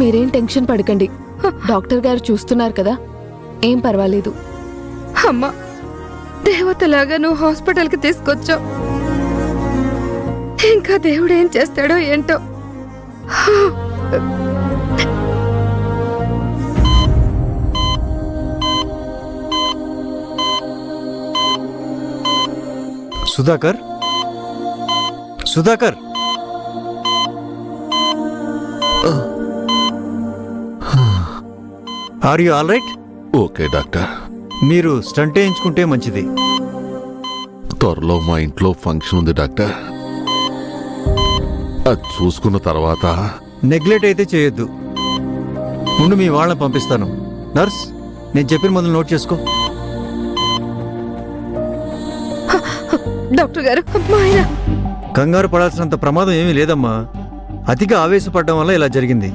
మీరేం టెన్షన్ పడకండి. డాక్టర్ గారు చూస్తున్నారు కదా, ఏం పర్వాలేదు. అమ్మా, దేవతలాగా నువ్వు హాస్పిటల్కి తీసుకొచ్చావు. ఇంకా దేవుడు ఏం చేస్తాడో ఏంటో. Sudhakar, Sudhakar, are you all right? Okay doctor. మీరు స్టంట్ వేయించుకుంటే మంచిది. త్వరలో మా ఇంట్లో ఫంక్షన్ ఉంది డాక్టర్. అది చూసుకున్న తర్వాత. నెగ్లెక్ట్ అయితే చేయొద్దు. ముందు మీ వాళ్ళని పంపిస్తాను. నర్స్, నేను చెప్పిన మందులు నోట్ చేసుకో. డాక్టర్ గారు, మా ఆయన కంగారు పడాల్సినంత ప్రమాదం ఏమీ లేదమ్మా. అతిగా ఆవేశపడడం వల్ల ఇలా జరిగింది.